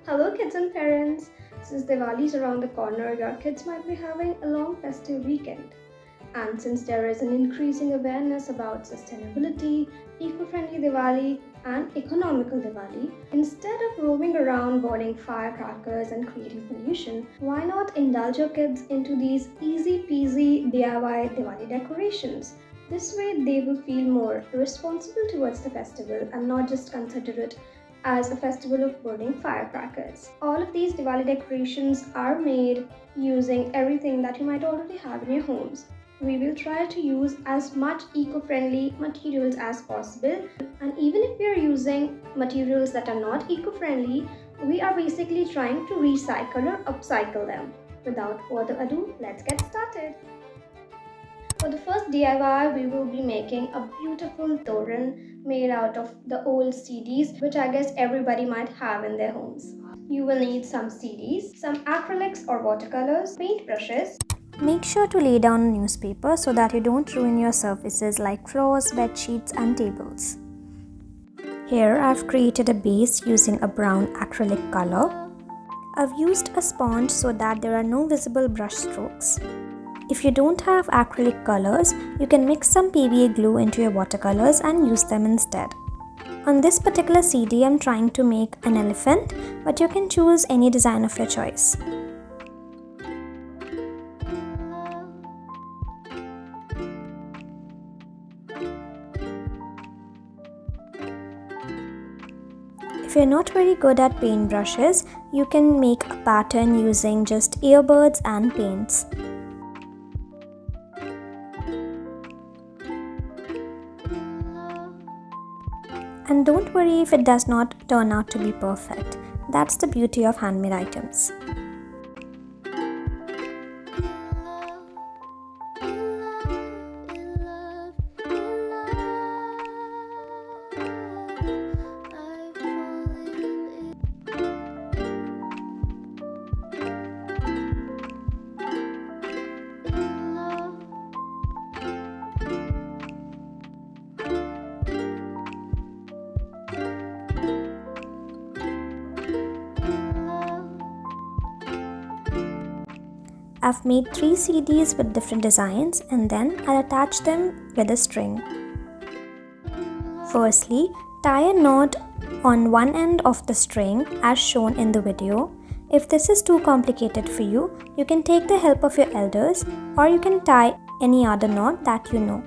Hello, kids and parents. Since Diwali is around the corner, your kids might be having a long festive weekend. And since there is an increasing awareness about sustainability, eco friendly Diwali, and economical Diwali, instead of roaming around burning firecrackers and creating pollution, why not indulge your kids into these easy peasy DIY Diwali decorations? This way, they will feel more responsible towards the festival and not just consider it as a festival of burning firecrackers. All of these Diwali decorations are made using everything that you might already have in your homes. We will try to use as much eco-friendly materials as possible, and even if we are using materials that are not eco-friendly, we are basically trying to recycle or upcycle them. Without further ado, let's get started. For the first DIY, we will be making a beautiful toran made out of the old CDs, which I guess everybody might have in their homes. You will need some CDs, some acrylics or watercolors, paintbrushes. Make sure to lay down a newspaper so that you don't ruin your surfaces like floors, bed sheets and tables. Here I've created a base using a brown acrylic color. I've used a sponge so that there are no visible brush strokes. If you don't have acrylic colors, you can mix some PVA glue into your watercolors and use them instead. On this particular CD, I'm trying to make an elephant, but you can choose any design of your choice. If you're not very good at paint brushes, you can make a pattern using just earbuds and paints. And don't worry if it does not turn out to be perfect. That's the beauty of handmade items. I've made 3 CDs with different designs and then I'll attach them with a string. Firstly, tie a knot on one end of the string as shown in the video. If this is too complicated for you, you can take the help of your elders or you can tie any other knot that you know.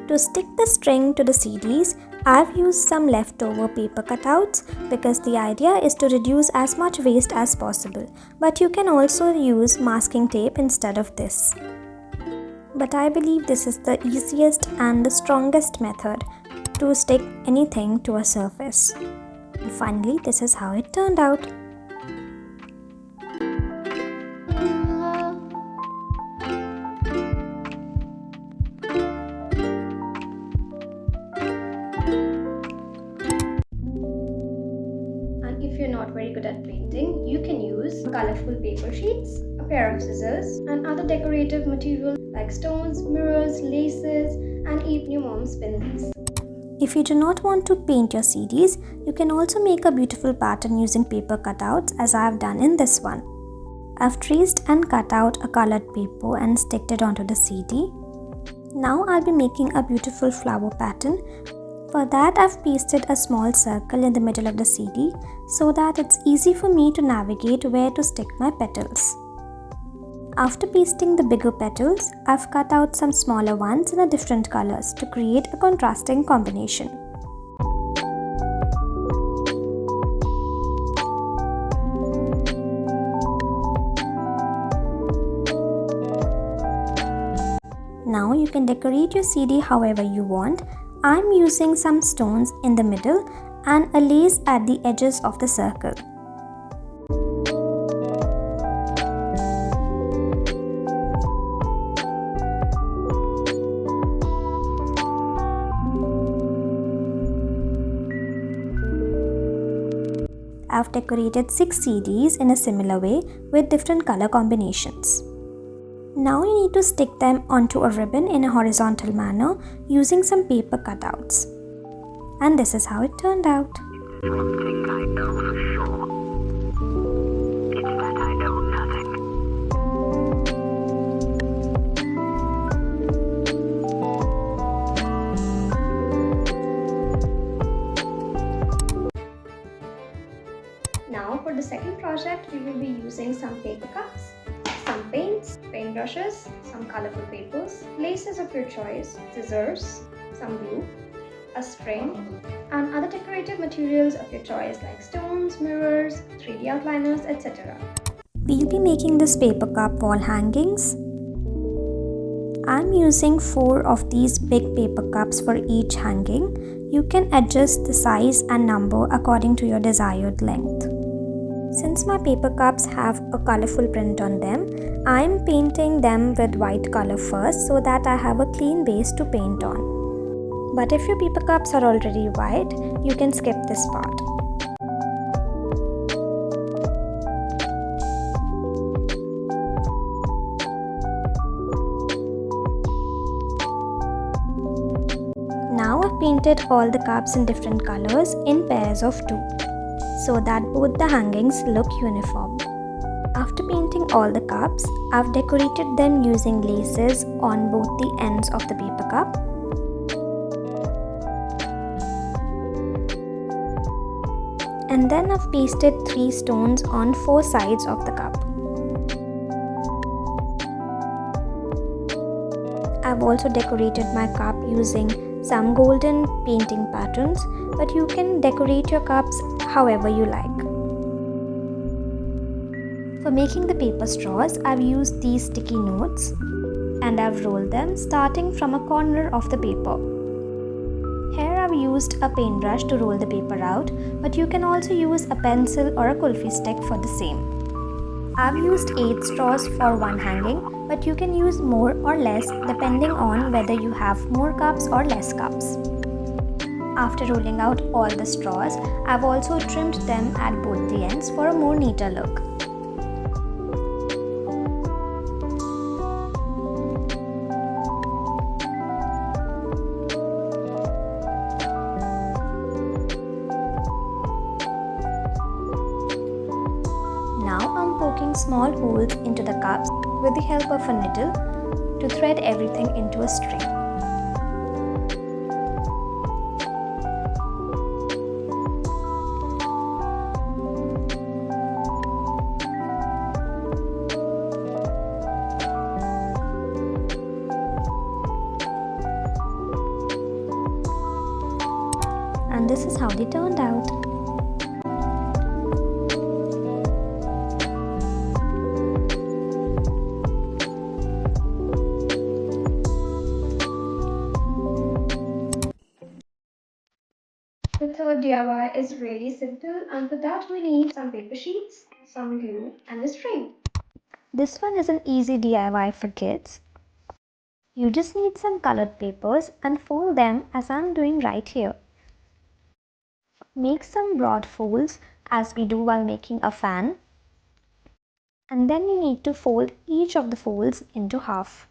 To stick the string to the CDs, I've used some leftover paper cutouts because the idea is to reduce as much waste as possible, but you can also use masking tape instead of this. But I believe this is the easiest and the strongest method to stick anything to a surface. And finally, this is how it turned out. If you're not very good at painting, you can use colorful paper sheets, a pair of scissors, and other decorative materials like stones, mirrors, laces, and even your mom's pins. If you do not want to paint your CDs, you can also make a beautiful pattern using paper cutouts as I have done in this one. I've traced and cut out a colored paper and sticked it onto the CD. Now I'll be making a beautiful flower pattern. For that, I've pasted a small circle in the middle of the CD so that it's easy for me to navigate where to stick my petals. After pasting the bigger petals, I've cut out some smaller ones in a different colors to create a contrasting combination. Now you can decorate your CD however you want. I'm using some stones in the middle and a lace at the edges of the circle. I've decorated 6 CDs in a similar way with different color combinations. Now you need to stick them onto a ribbon in a horizontal manner using some paper cutouts. And this is how it turned out. One thing I know for sure. It's that I know nothing. Now for the second project, we will be using some paper cups, some paints, paintbrushes, some colorful papers, laces of your choice, scissors, some glue, a string, and other decorative materials of your choice like stones, mirrors, 3D outliners, etc. We'll be making this paper cup wall hangings. I'm using 4 of these big paper cups for each hanging. You can adjust the size and number according to your desired length. Since my paper cups have a colorful print on them, I'm painting them with white color first so that I have a clean base to paint on. But if your paper cups are already white, you can skip this part. Now I've painted all the cups in different colors in pairs of 2, so that both the hangings look uniform. After painting all the cups, I've decorated them using laces on both the ends of the paper cup. And then I've pasted 3 stones on 4 sides of the cup. I've also decorated my cup using some golden painting patterns, but you can decorate your cups however you like. For making the paper straws, I've used these sticky notes and I've rolled them starting from a corner of the paper. Here I've used a paintbrush to roll the paper out, but you can also use a pencil or a kulfi stick for the same. I've used 8 straws for one hanging, but you can use more or less depending on whether you have more cups or less cups. After rolling out all the straws, I've also trimmed them at both the ends for a more neater look. Now I'm poking small holes into the cups with the help of a needle to thread everything into a string. And this is how they turned out. The third DIY is really simple, and for that we need some paper sheets, some glue, and a string. This one is an easy DIY for kids. You just need some colored papers and fold them as I'm doing right here. Make some broad folds as we do while making a fan. And then you need to fold each of the folds into half.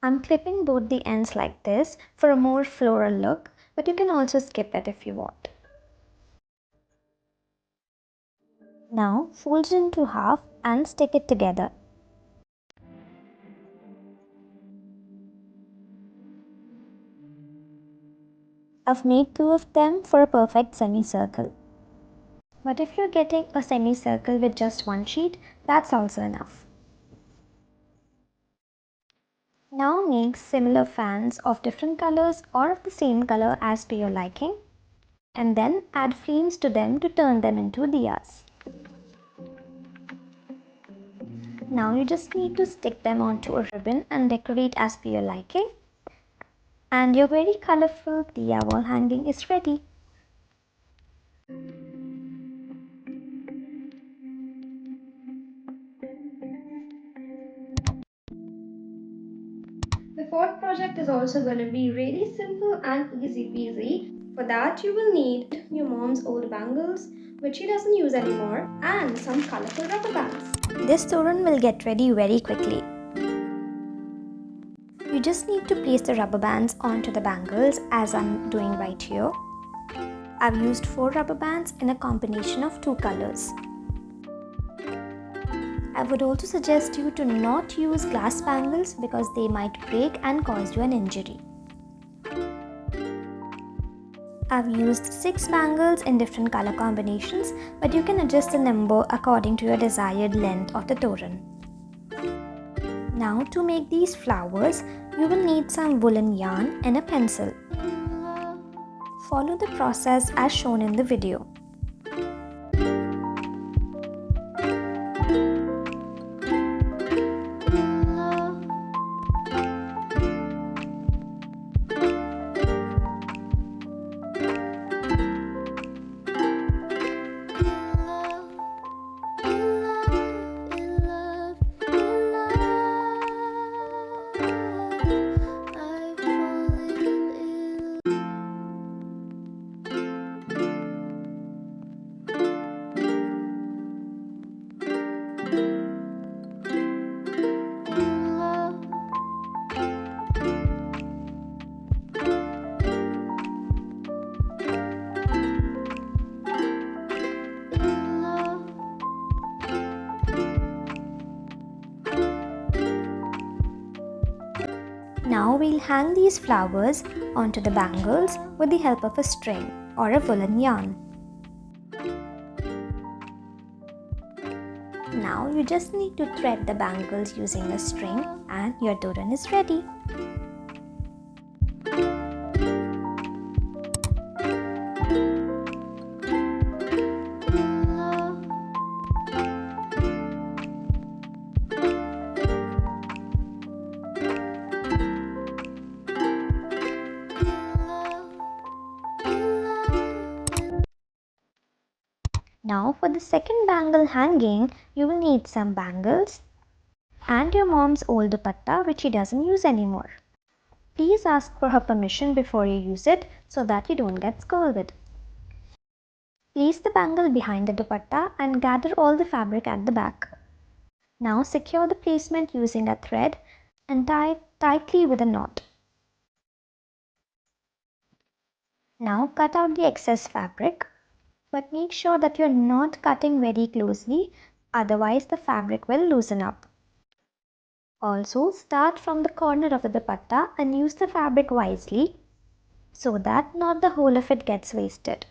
I'm clipping both the ends like this for a more floral look, but you can also skip it if you want. Now fold it into half and stick it together. I've made 2 of them for a perfect semicircle. But if you're getting a semicircle with just one sheet, that's also enough. Now make similar fans of different colors or of the same color as per your liking, and then add flames to them to turn them into diyas. Now you just need to stick them onto a ribbon and decorate as per your liking, and your very colorful diya wall hanging is ready. The fourth project is also going to be really simple and easy peasy. For that, you will need your mom's old bangles, which she doesn't use anymore, and some colorful rubber bands. This toran will get ready very quickly. You just need to place the rubber bands onto the bangles as I'm doing right here. I've used 4 rubber bands in a combination of 2 colors. I would also suggest you to not use glass bangles because they might break and cause you an injury. I've used 6 bangles in different color combinations, but you can adjust the number according to your desired length of the toran. Now to make these flowers, you will need some woolen yarn and a pencil. Follow the process as shown in the video. Now we'll hang these flowers onto the bangles with the help of a string or a woolen yarn. Now you just need to thread the bangles using a string and your toran is ready. Now for the second bangle hanging, you will need some bangles and your mom's old dupatta which she doesn't use anymore. Please ask for her permission before you use it so that you don't get scolded. Place the bangle behind the dupatta and gather all the fabric at the back. Now secure the placement using a thread and tie it tightly with a knot. Now cut out the excess fabric, but make sure that you're not cutting very closely, otherwise the fabric will loosen up. Also, start from the corner of the dupatta and use the fabric wisely so that not the whole of it gets wasted.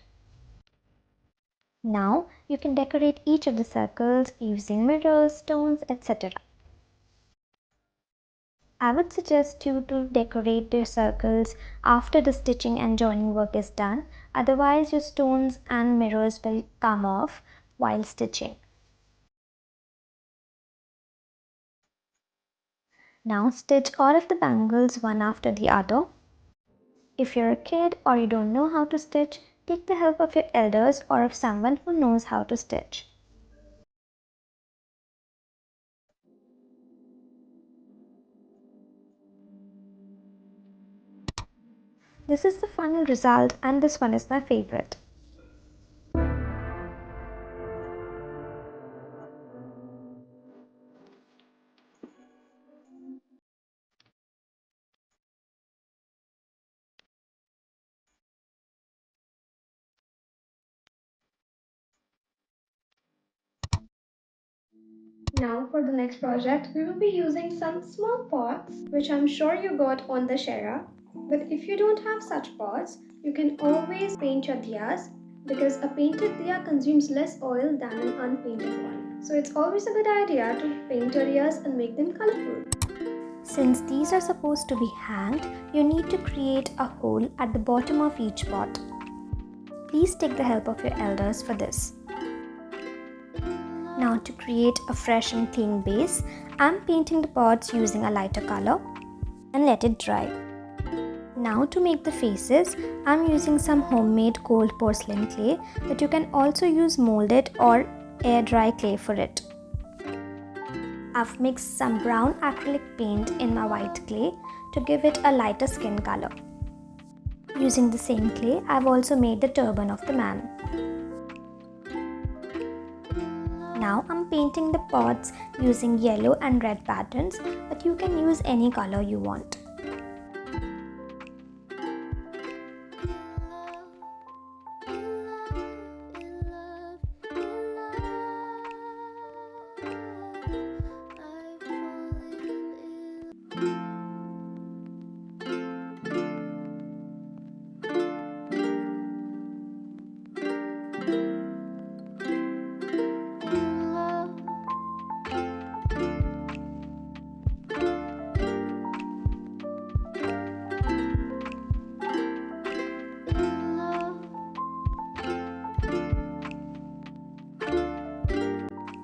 Now you can decorate each of the circles using mirrors, stones, etc. I would suggest you to decorate your circles after the stitching and joining work is done, otherwise your stones and mirrors will come off while stitching. Now stitch all of the bangles one after the other. If you're a kid or you don't know how to stitch, take the help of your elders or of someone who knows how to stitch. This is the final result and this one is my favorite. Now for the next project, we will be using some small pots, which I'm sure you got on the Shera. But if you don't have such pots, you can always paint your diyas because a painted diya consumes less oil than an unpainted one. So it's always a good idea to paint your diyas and make them colorful. Since these are supposed to be hanged, you need to create a hole at the bottom of each pot. Please take the help of your elders for this. Now to create a fresh and clean base, I'm painting the pots using a lighter color and let it dry. Now to make the faces, I'm using some homemade gold porcelain clay, but you can also use molded or air dry clay for it. I've mixed some brown acrylic paint in my white clay to give it a lighter skin color. Using the same clay, I've also made the turban of the man. Now I'm painting the pots using yellow and red patterns, but you can use any color you want.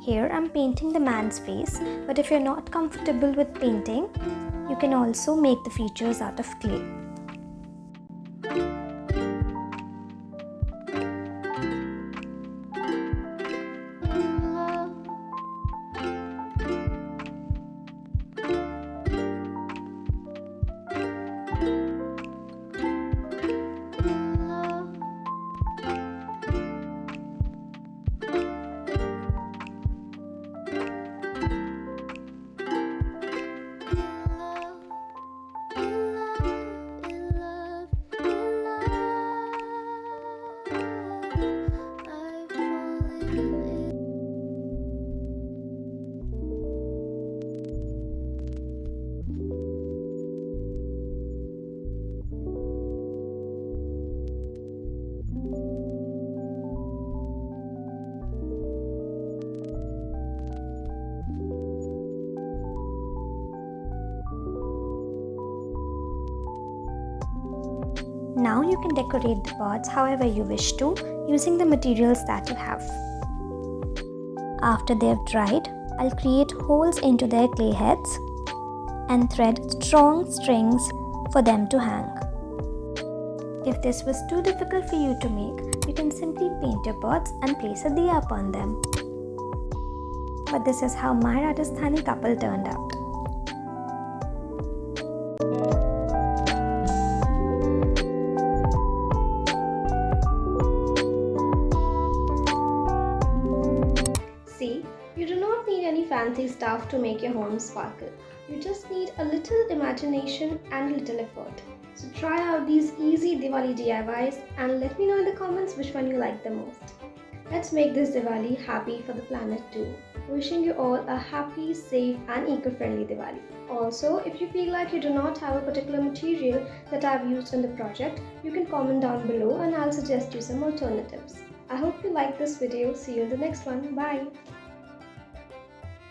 Here I'm painting the man's face, but if you're not comfortable with painting, you can also make the features out of clay. Now you can decorate the pots however you wish to, using the materials that you have. After they have dried, I'll create holes into their clay heads and thread strong strings for them to hang. If this was too difficult for you to make, you can simply paint your pots and place a diya upon them. But this is how my Rajasthani couple turned out. See, you do not need any fancy stuff to make your home sparkle. You just need a little imagination and a little effort. So try out these easy Diwali DIYs and let me know in the comments which one you like the most. Let's make this Diwali happy for the planet too. Wishing you all a happy, safe and eco-friendly Diwali. Also, if you feel like you do not have a particular material that I've used in the project, you can comment down below and I'll suggest you some alternatives. I hope you liked this video. See you in the next one. Bye.